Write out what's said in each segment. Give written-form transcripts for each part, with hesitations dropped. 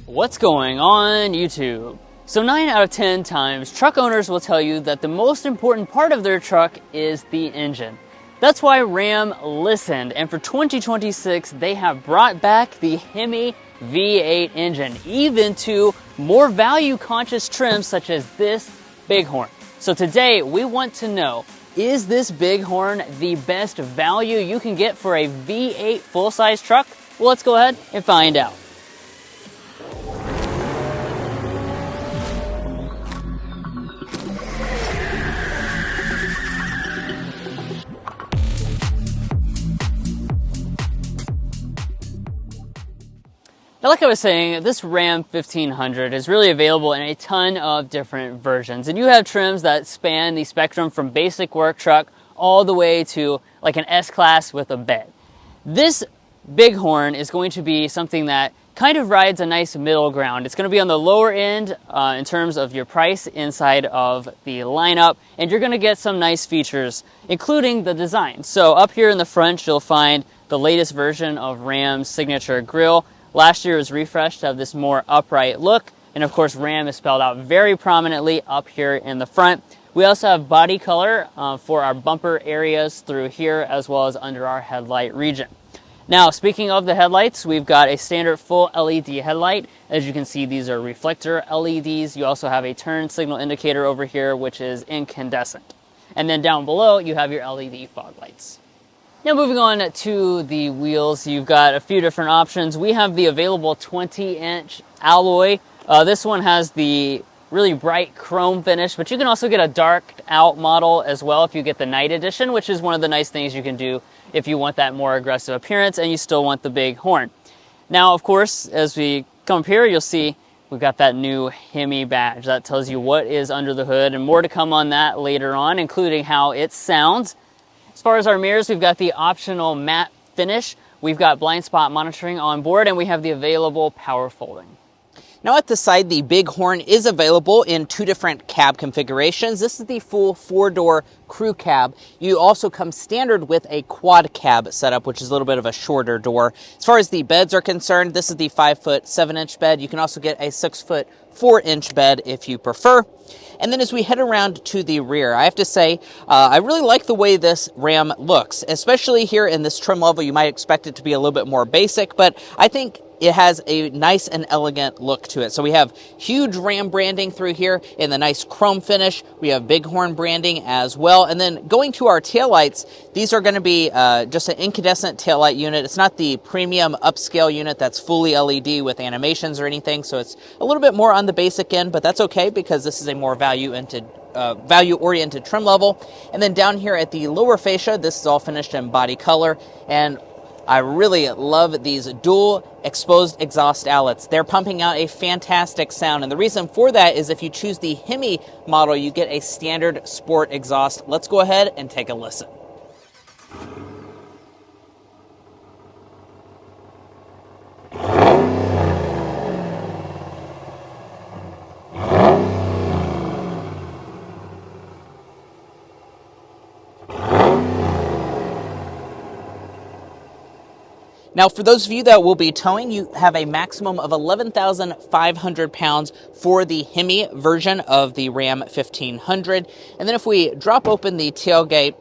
What's going on YouTube? So 9 out of 10 times, truck owners will tell you that the most important part of their truck is the engine. That's why Ram listened, and for 2026, they have brought back the HEMI V8 engine, even to more value-conscious trims such as this Bighorn. So today, we want to know, is this Bighorn the best value you can get for a V8 full-size truck? Well, let's go ahead and find out. Now, like I was saying, this Ram 1500 is really available in a ton of different versions. And you have trims that span the spectrum from basic work truck all the way to like an S-Class with a bed. This Bighorn is going to be something that kind of rides a nice middle ground. It's going to be on the lower end in terms of your price inside of the lineup, and you're going to get some nice features, including the design. So up here in the front, you'll find the latest version of Ram's signature grille. Last year it was refreshed to have this more upright look, and of course Ram is spelled out very prominently up here in the front. We also have body color for our bumper areas through here, as well as under our headlight region. Now, speaking of the headlights, we've got a standard full LED headlight. As you can see, these are reflector LEDs. You also have a turn signal indicator over here, which is incandescent. And then down below, you have your LED fog lights. Now, moving on to the wheels, you've got a few different options. We have the available 20-inch alloy. This one has the really bright chrome finish, but you can also get a darked out model as well if you get the night edition, which is one of the nice things you can do if you want that more aggressive appearance and you still want the big horn. Now, of course, as we come up here, you'll see we've got that new HEMI badge. That tells you what is under the hood, and more to come on that later on, including how it sounds. As far as our mirrors, we've got the optional matte finish. We've got blind spot monitoring on board, and we have the available power folding. Now at the side, the Bighorn is available in two different cab configurations. This is the full 4-door crew cab. You also come standard with a quad cab setup, which is a little bit of a shorter door. As far as the beds are concerned, this is the 5-foot 7-inch bed. You can also get a 6-foot 4-inch bed if you prefer. And then as we head around to the rear, I have to say, I really like the way this Ram looks, especially here in this trim level. You might expect it to be a little bit more basic, but I think it has a nice and elegant look to it. So we have huge Ram branding through here in the nice chrome finish. We have Bighorn branding as well. And then going to our taillights, these are going to be just an incandescent taillight unit. It's not the premium upscale unit that's fully LED with animations or anything. So it's a little bit more on the basic end, but that's okay because this is a more value-oriented trim level. And then down here at the lower fascia, this is all finished in body color. And I really love these dual exposed exhaust outlets. They're pumping out a fantastic sound, and the reason for that is if you choose the HEMI model, you get a standard sport exhaust. Let's go ahead and take a listen. Now, for those of you that will be towing, you have a maximum of 11,500 pounds for the HEMI version of the Ram 1500. And then if we drop open the tailgate,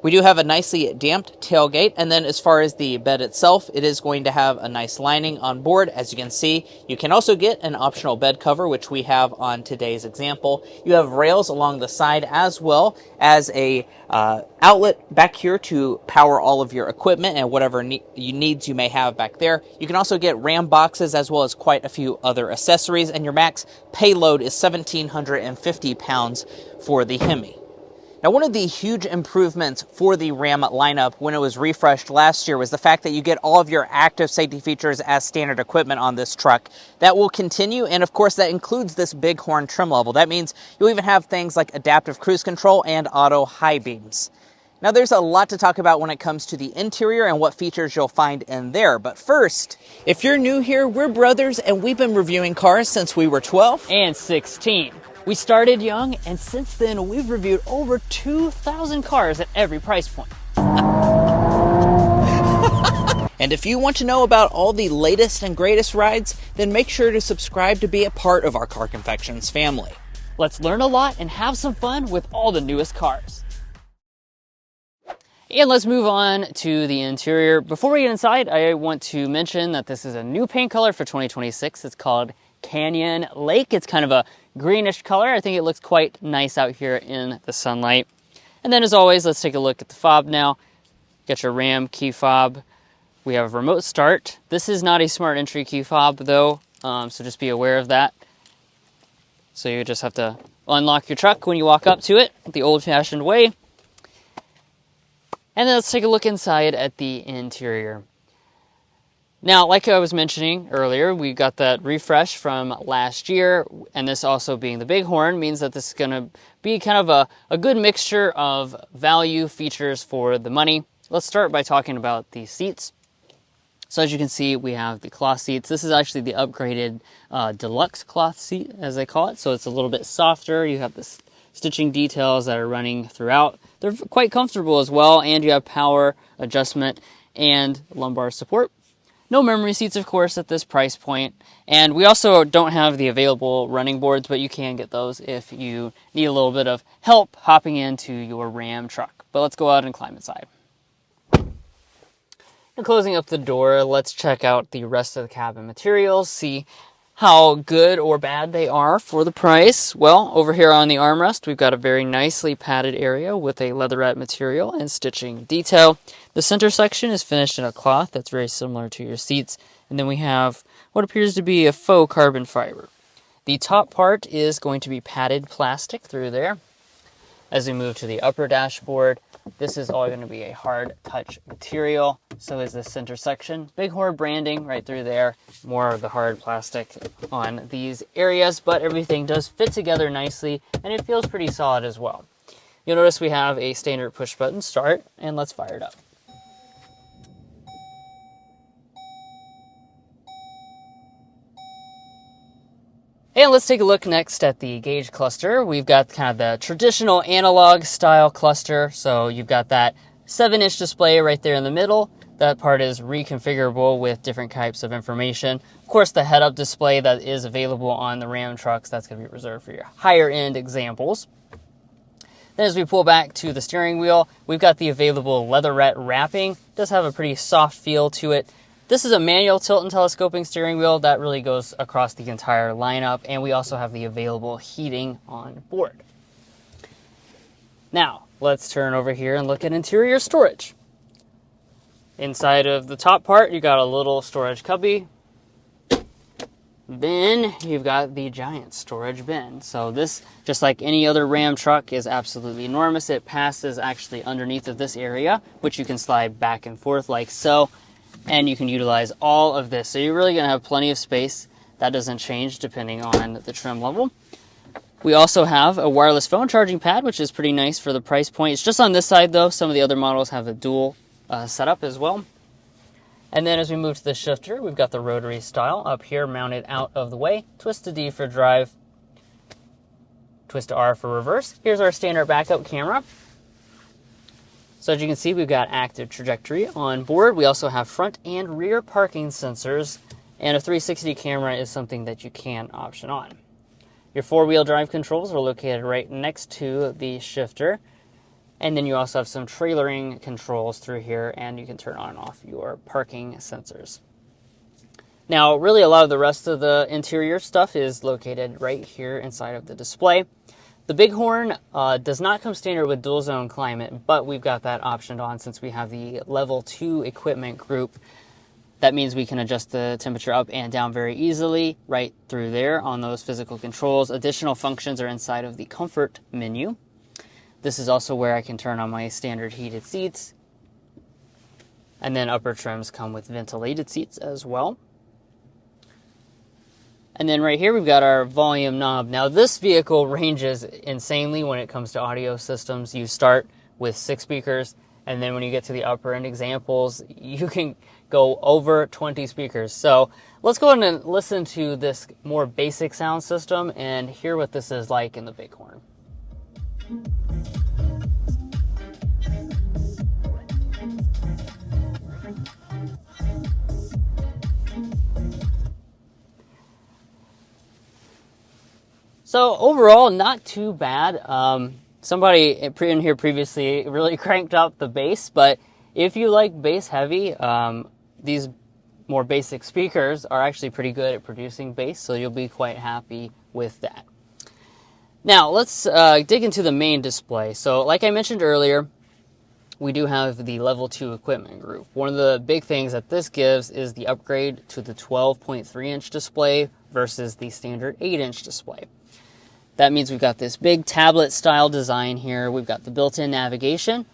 we do have a nicely damped tailgate, and then as far as the bed itself, it is going to have a nice lining on board. As you can see, you can also get an optional bed cover, which we have on today's example. You have rails along the side as well as a outlet back here to power all of your equipment and whatever needs you may have back there. You can also get Ram boxes as well as quite a few other accessories, and your max payload is 1,750 pounds for the HEMI. Now, one of the huge improvements for the Ram lineup when it was refreshed last year was the fact that you get all of your active safety features as standard equipment on this truck. That will continue, and of course that includes this Bighorn trim level. That means you'll even have things like adaptive cruise control and auto high beams. Now, there's a lot to talk about when it comes to the interior and what features you'll find in there. But first, if you're new here, we're brothers and we've been reviewing cars since we were 12 and 16. We started young, and since then, we've reviewed over 2,000 cars at every price point. And if you want to know about all the latest and greatest rides, then make sure to subscribe to be a part of our Car Confections family. Let's learn a lot and have some fun with all the newest cars. And let's move on to the interior. Before we get inside, I want to mention that this is a new paint color for 2026. It's called Canyon Lake. It's kind of a greenish color. I think it looks quite nice out here in the sunlight. And then as always, let's take a look at the fob now. Got your RAM key fob. We have remote start. This is not a smart entry key fob though, so just be aware of that. So you just have to unlock your truck when you walk up to it the old-fashioned way. And then let's take a look inside at the interior. Now, like I was mentioning earlier, we got that refresh from last year, and this also being the Bighorn means that this is going to be kind of a good mixture of value features for the money. Let's start by talking about the seats. So as you can see, we have the cloth seats. This is actually the upgraded deluxe cloth seat, as they call it. So it's a little bit softer. You have the stitching details that are running throughout. They're quite comfortable as well, and you have power adjustment and lumbar support. No memory seats, of course, at this price point. And we also don't have the available running boards, but you can get those if you need a little bit of help hopping into your Ram truck. But let's go out and climb inside. And closing up the door, let's check out the rest of the cabin materials, see how good or bad they are for the price. Well, over here on the armrest, we've got a very nicely padded area with a leatherette material and stitching detail. The center section is finished in a cloth that's very similar to your seats. And then we have what appears to be a faux carbon fiber. The top part is going to be padded plastic through there. As we move to the upper dashboard, this is all going to be a hard touch material. So is the center section. Bighorn branding right through there. More of the hard plastic on these areas, but everything does fit together nicely and it feels pretty solid as well. You'll notice we have a standard push button start, and let's fire it up. And let's take a look next at the gauge cluster. We've got kind of the traditional analog style cluster. So you've got that 7-inch display right there in the middle. That part is reconfigurable with different types of information. Of course, the head-up display that is available on the Ram trucks, that's going to be reserved for your higher-end examples. Then as we pull back to the steering wheel, we've got the available leatherette wrapping. It does have a pretty soft feel to it. This is a manual tilt and telescoping steering wheel that really goes across the entire lineup, and we also have the available heating on board. Now, let's turn over here and look at interior storage. Inside of the top part, you got a little storage cubby. Then you've got the giant storage bin. So this, just like any other Ram truck, is absolutely enormous. It passes actually underneath of this area, which you can slide back and forth like so. And you can utilize all of this. So you're really going to have plenty of space. That doesn't change depending on the trim level. We also have a wireless phone charging pad, which is pretty nice for the price point. It's just on this side though. Some of the other models have a dual setup as well. And then as we move to the shifter, we've got the rotary style up here mounted out of the way. Twist to D for drive, twist to R for reverse. Here's our standard backup camera. So as you can see, we've got active trajectory on board. We also have front and rear parking sensors, and a 360 camera is something that you can option on. Your four-wheel drive controls are located right next to the shifter, and then you also have some trailering controls through here, and you can turn on and off your parking sensors. Now, really a lot of the rest of the interior stuff is located right here inside of the display. The Bighorn does not come standard with dual zone climate, but we've got that optioned on since we have the level 2 equipment group. That means we can adjust the temperature up and down very easily right through there on those physical controls. Additional functions are inside of the comfort menu. This is also where I can turn on my standard heated seats. And then upper trims come with ventilated seats as well. And then right here we've got our volume knob. Now this vehicle ranges insanely when it comes to audio systems. You start with 6 speakers, and then when you get to the upper end examples, you can go over 20 speakers. So let's go ahead and listen to this more basic sound system and hear what this is like in the Bighorn. So overall, not too bad. Somebody in here previously really cranked up the bass, but if you like bass heavy, these more basic speakers are actually pretty good at producing bass, so you'll be quite happy with that. Now, let's dig into the main display. So, like I mentioned earlier, we do have the level 2 equipment group. One of the big things that this gives is the upgrade to the 12.3-inch display versus the standard 8-inch display. That means we've got this big tablet-style design here. We've got the built-in navigation.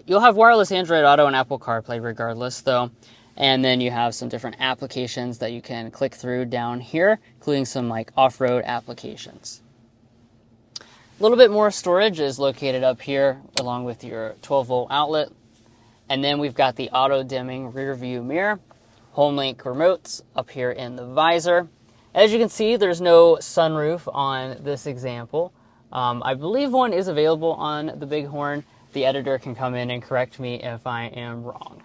You'll have wireless Android Auto and Apple CarPlay regardless, though. And then you have some different applications that you can click through down here, including some like off-road applications. A little bit more storage is located up here along with your 12-volt outlet. And then we've got the auto-dimming rear view mirror, home link remotes up here in the visor. As you can see, there's no sunroof on this example. I believe one is available on the Bighorn. The editor can come in and correct me if I am wrong.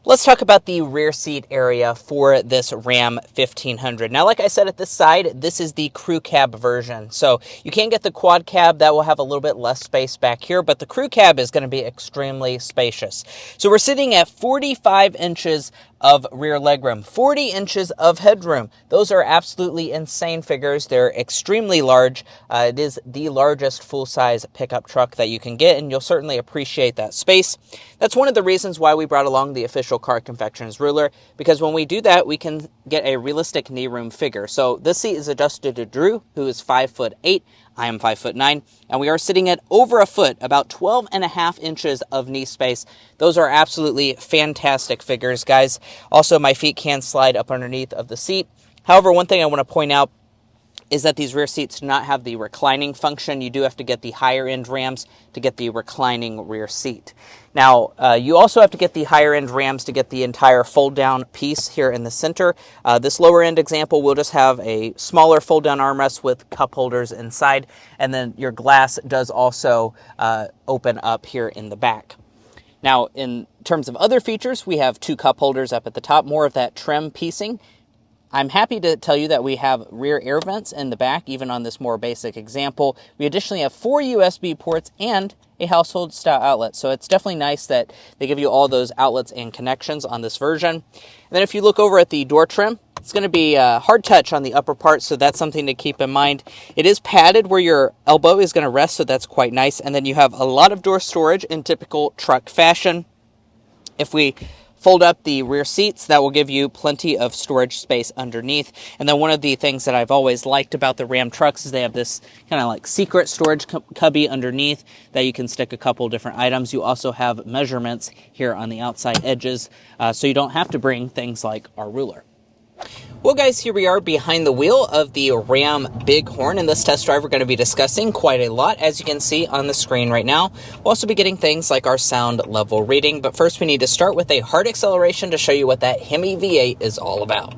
Let's talk about the rear seat area for this Ram 1500. Now, like I said at this side, this is the crew cab version. So you can get the quad cab that will have a little bit less space back here, but the crew cab is going to be extremely spacious. So we're sitting at 45 inches of rear legroom, 40 inches of headroom. Those are absolutely insane figures. They're extremely large. It is the largest full-size pickup truck that you can get, and you'll certainly appreciate that space. That's one of the reasons why we brought along the official Car Confections ruler, because when we do that, we can get a realistic knee room figure. So this seat is adjusted to Drew, who is 5'8". I am 5'9", and we are sitting at over a foot, about 12.5 inches of knee space. Those are absolutely fantastic figures, guys. Also, my feet can slide up underneath of the seat. However, one thing I want to point out is that these rear seats do not have the reclining function. You do have to get the higher end Rams to get the reclining rear seat. Now, you also have to get the higher end Rams to get the entire fold down piece here in the center. This lower end example will just have a smaller fold down armrest with cup holders inside, and then your glass does also open up here in the back. Now, in terms of other features, we have 2 cup holders up at the top, more of that trim piecing. I'm happy to tell you that we have rear air vents in the back, even on this more basic example. We additionally have 4 USB ports and a household style outlet. So it's definitely nice that they give you all those outlets and connections on this version. And then if you look over at the door trim, it's going to be a hard touch on the upper part, so that's something to keep in mind. It is padded where your elbow is going to rest, so that's quite nice. And then you have a lot of door storage in typical truck fashion. If we fold up the rear seats, that will give you plenty of storage space underneath. And then one of the things that I've always liked about the Ram trucks is they have this kind of like secret storage cubby underneath that you can stick a couple different items. You also have measurements here on the outside edges, so you don't have to bring things like our ruler. Well, guys, here we are behind the wheel of the Ram Bighorn. In this test drive, we're going to be discussing quite a lot, as you can see on the screen right now. We'll also be getting things like our sound level rating, but first we need to start with a hard acceleration to show you what that HEMI V8 is all about.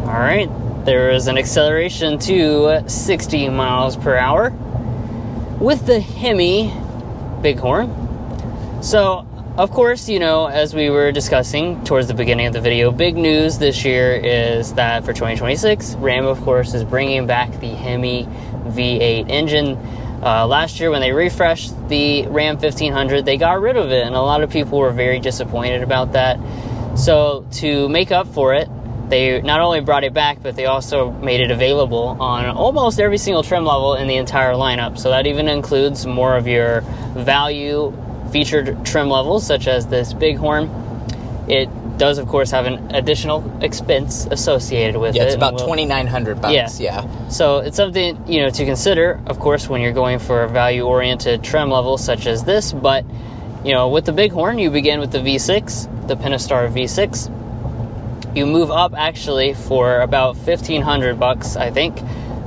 All right. There is an acceleration to 60 miles per hour with the HEMI Bighorn. So, of course, you know, as we were discussing towards the beginning of the video, big news this year is that for 2026, Ram, of course, is bringing back the HEMI V8 engine. Last year when they refreshed the Ram 1500, they got rid of it, and a lot of people were very disappointed about that. So, to make up for it, they not only brought it back, but they also made it available on almost every single trim level in the entire lineup. So that even includes more of your value featured trim levels, such as this Bighorn. It does, of course, have an additional expense associated with it. Yeah, it's about $2,900. Yeah. So it's something, you know, to consider, of course, when you're going for a value-oriented trim level such as this. But, you know, with the Bighorn, you begin with the V6, the Pentastar V6. You move up actually for about $1,500, I think.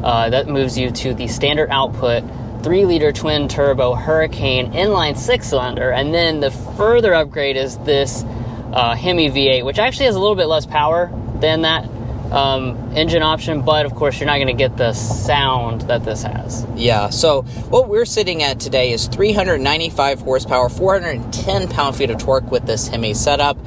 That moves you to the standard output 3-liter twin turbo Hurricane inline 6-cylinder, and then the further upgrade is this HEMI V8, which actually has a little bit less power than that, engine option, but of course you're not going to get the sound that this has. Yeah, so what we're sitting at today is 395 horsepower, 410 pound-feet of torque with this HEMI setup,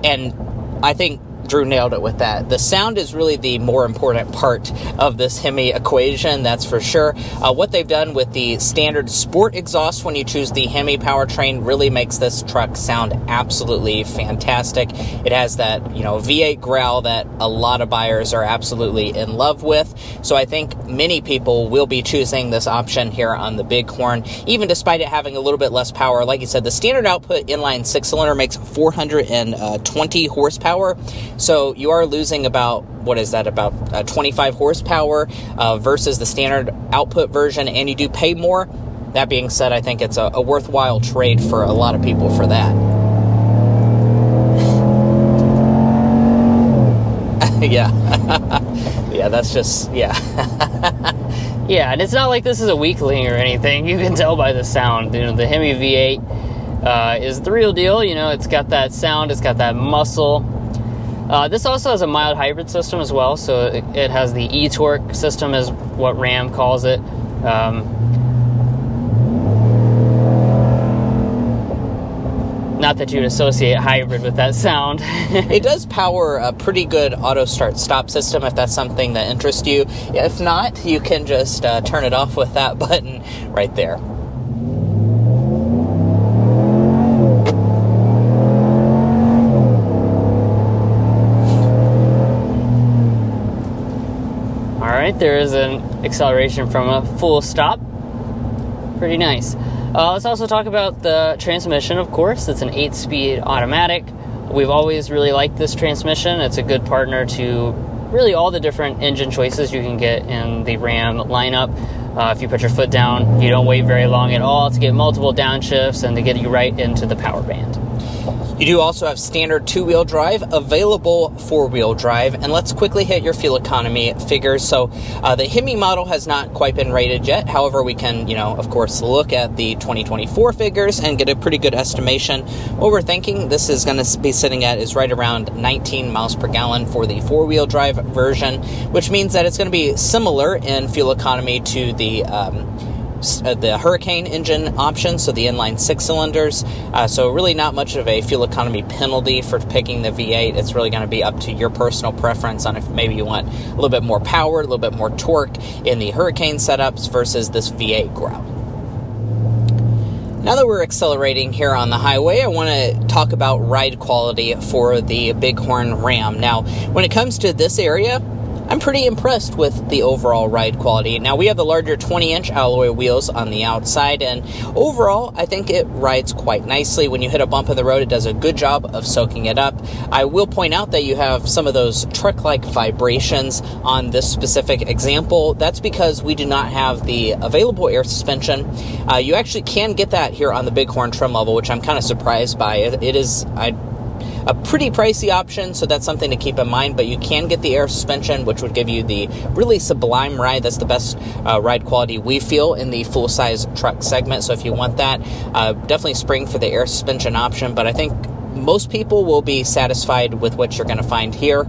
and I think Drew nailed it with that. The sound is really the more important part of this HEMI equation, that's for sure. What they've done with the standard sport exhaust when you choose the HEMI powertrain really makes this truck sound absolutely fantastic. It has that, V8 growl that a lot of buyers are absolutely in love with. So I think many people will be choosing this option here on the Bighorn, even despite it having a little bit less power. Like you said, the standard output inline 6-cylinder makes 420 horsepower. So you are losing about 25 horsepower versus the standard output version, and you do pay more. That being said, I think it's a worthwhile trade for a lot of people for that. Yeah. Yeah, that's just, yeah. Yeah, and it's not like this is a weakling or anything. You can tell by the sound. The HEMI V8 is the real deal. It's got that sound, it's got that muscle. This also has a mild hybrid system as well, so it has the e-torque system is what Ram calls it. Not that you'd associate hybrid with that sound. It does power a pretty good auto start stop system if that's something that interests you. If not, you can just turn it off with that button right there. Alright, there is an acceleration from a full stop. Pretty nice. Let's also talk about the transmission, of course. It's an 8-speed automatic. We've always really liked this transmission. It's a good partner to really all the different engine choices you can get in the Ram lineup. If you put your foot down, you don't wait very long at all to get multiple downshifts and to get you right into the power band. You do also have standard 2-wheel drive, available 4-wheel drive, and let's quickly hit your fuel economy figures. So the HEMI model has not quite been rated yet. However, we can, of course, look at the 2024 figures and get a pretty good estimation. What we're thinking this is going to be sitting at is right around 19 miles per gallon for the 4-wheel drive version, which means that it's going to be similar in fuel economy to the Hurricane engine option, so the inline 6-cylinders. So really not much of a fuel economy penalty for picking the V8. It's really going to be up to your personal preference on if maybe you want a little bit more power, a little bit more torque in the Hurricane setups versus this V8 growl. Now that we're accelerating here on the highway, I want to talk about ride quality for the Bighorn Ram. Now, when it comes to this area, I'm pretty impressed with the overall ride quality. Now, we have the larger 20-inch alloy wheels on the outside, and overall, I think it rides quite nicely. When you hit a bump in the road, it does a good job of soaking it up. I will point out that you have some of those truck-like vibrations on this specific example. That's because we do not have the available air suspension. You actually can get that here on the Bighorn trim level, which I'm kind of surprised by. It is a pretty pricey option, so that's something to keep in mind, but you can get the air suspension, which would give you the really sublime ride. That's the best ride quality we feel in the full-size truck segment, so if you want that, definitely spring for the air suspension option, but I think most people will be satisfied with what you're going to find here.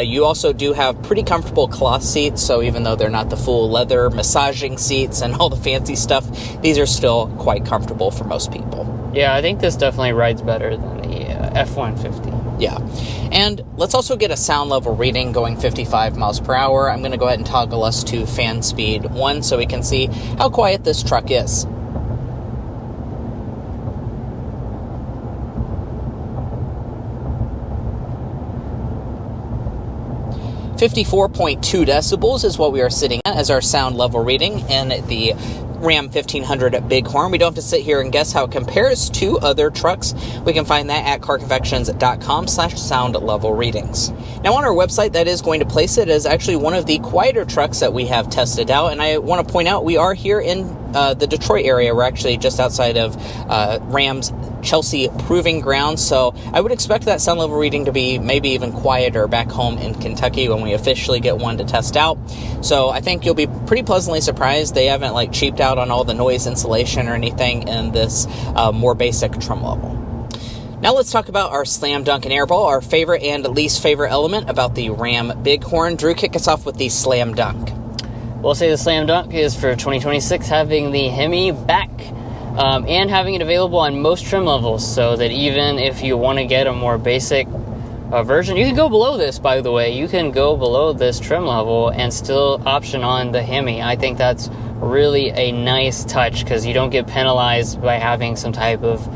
You also do have pretty comfortable cloth seats, so even though they're not the full leather massaging seats and all the fancy stuff, these are still quite comfortable for most people. Yeah, I think this definitely rides better than the F-150. Yeah, and let's also get a sound level reading going 55 miles per hour. I'm going to go ahead and toggle us to fan speed 1 so we can see how quiet this truck is. 54.2 decibels is what we are sitting at as our sound level reading in the Ram 1500 Bighorn. We don't have to sit here and guess how it compares to other trucks. We can find that at carconfections.com/sound level readings. Now on our website, that is going to place it as actually one of the quieter trucks that we have tested out. And I want to point out we are here in the Detroit area. We're actually just outside of Ram's Chelsea Proving Ground. So I would expect that sound level reading to be maybe even quieter back home in Kentucky when we officially get one to test out. So I think you'll be pretty pleasantly surprised. They haven't cheaped out on all the noise insulation or anything in this more basic trim level. Now let's talk about our slam dunk and airball, our favorite and least favorite element about the Ram Bighorn. Drew, kick us off with the slam dunk. We'll say the slam dunk is for 2026 having the HEMI back and having it available on most trim levels, so that even if you want to get a more basic version, you can go below this, by the way. You can go below this trim level and still option on the HEMI. I think that's really a nice touch because you don't get penalized by having some type of,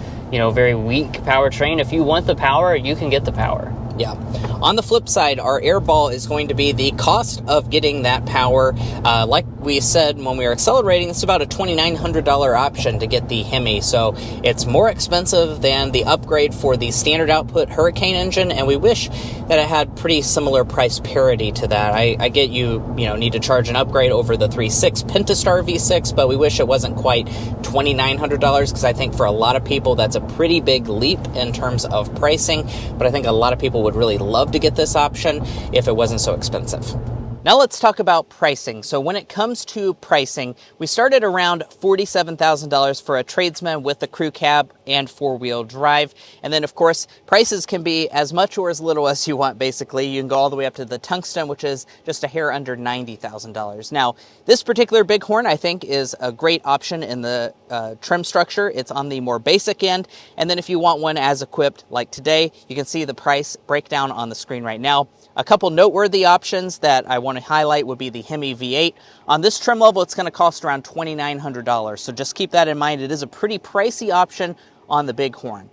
very weak powertrain. If you want the power, you can get the power. Yeah. On the flip side, our airball is going to be the cost of getting that power. Like we said when we were accelerating, it's about a $2,900 option to get the HEMI. So it's more expensive than the upgrade for the standard output Hurricane engine, and we wish that it had pretty similar price parity to that. I get you need to charge an upgrade over the 3.6 Pentastar V6, but we wish it wasn't quite $2,900 because I think for a lot of people that's a pretty big leap in terms of pricing. But I think a lot of people would really love to get this option if it wasn't so expensive. Now let's talk about pricing. So when it comes to pricing, we started around $47,000 for a tradesman with the crew cab and four-wheel drive. And then, of course, prices can be as much or as little as you want, basically. You can go all the way up to the Tungsten, which is just a hair under $90,000. Now, this particular Bighorn, I think, is a great option in the trim structure. It's on the more basic end. And then if you want one as equipped, like today, you can see the price breakdown on the screen right now. A couple noteworthy options that I want to highlight would be the HEMI V8. On this trim level, it's going to cost around $2,900. So just keep that in mind. It is a pretty pricey option on the Bighorn.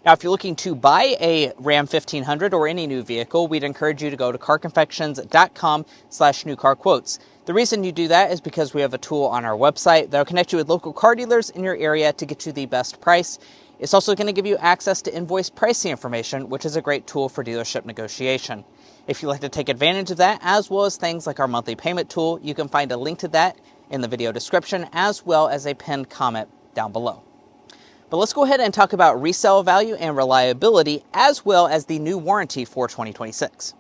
Now, if you're looking to buy a Ram 1500 or any new vehicle, we'd encourage you to go to carconfections.com/newcarquotes. The reason you do that is because we have a tool on our website that will connect you with local car dealers in your area to get you the best price. It's also going to give you access to invoice pricing information, which is a great tool for dealership negotiation. If you'd like to take advantage of that, as well as things like our monthly payment tool, you can find a link to that in the video description, as well as a pinned comment down below. But let's go ahead and talk about resale value and reliability, as well as the new warranty for 2026.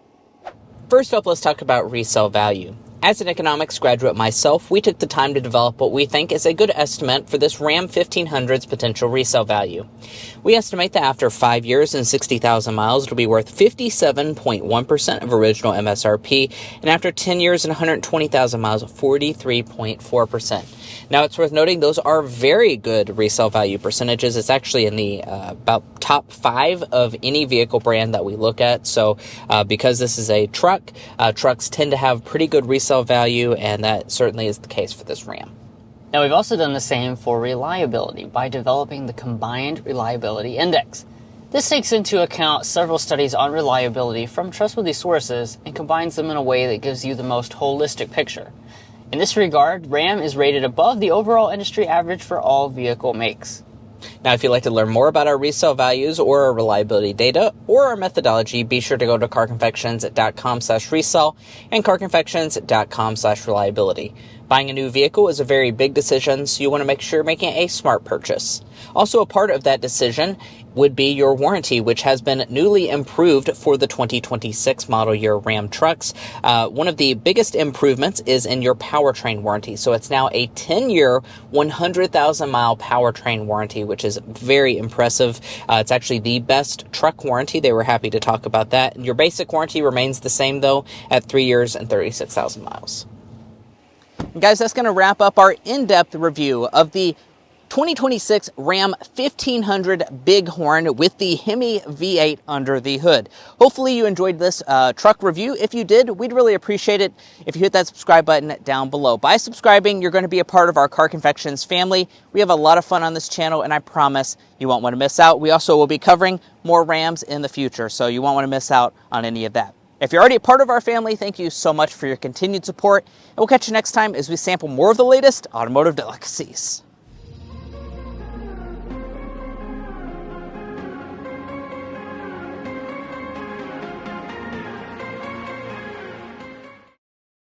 First up, let's talk about resale value. As an economics graduate myself, we took the time to develop what we think is a good estimate for this Ram 1500's potential resale value. We estimate that after 5 years and 60,000 miles, it'll be worth 57.1% of original MSRP, and after 10 years and 120,000 miles, 43.4%. Now, it's worth noting those are very good resale value percentages. It's actually in the about top 5 of any vehicle brand that we look at. So because this is a truck, trucks tend to have pretty good resale value, and that certainly is the case for this Ram. Now, we've also done the same for reliability by developing the Combined Reliability Index. This takes into account several studies on reliability from trustworthy sources and combines them in a way that gives you the most holistic picture. In this regard, Ram is rated above the overall industry average for all vehicle makes. Now, if you'd like to learn more about our resale values or our reliability data or our methodology, be sure to go to carconfections.com/resale and carconfections.com/reliability. Buying a new vehicle is a very big decision, so you want to make sure you're making a smart purchase. Also, a part of that decision would be your warranty, which has been newly improved for the 2026 model year Ram trucks. One of the biggest improvements is in your powertrain warranty. So it's now a 10-year, 100,000-mile powertrain warranty, which is very impressive. It's actually the best truck warranty. They were happy to talk about that. And your basic warranty remains the same, though, at 3 years and 36,000 miles. Guys, that's going to wrap up our in-depth review of the 2026 Ram 1500 Bighorn with the HEMI V8 under the hood. Hopefully you enjoyed this truck review. If you did, we'd really appreciate it if you hit that subscribe button down below. By subscribing, you're going to be a part of our Car Confections family. We have a lot of fun on this channel, and I promise you won't want to miss out. We also will be covering more Rams in the future, so you won't want to miss out on any of that. If you're already a part of our family, thank you so much for your continued support, and we'll catch you next time as we sample more of the latest automotive delicacies.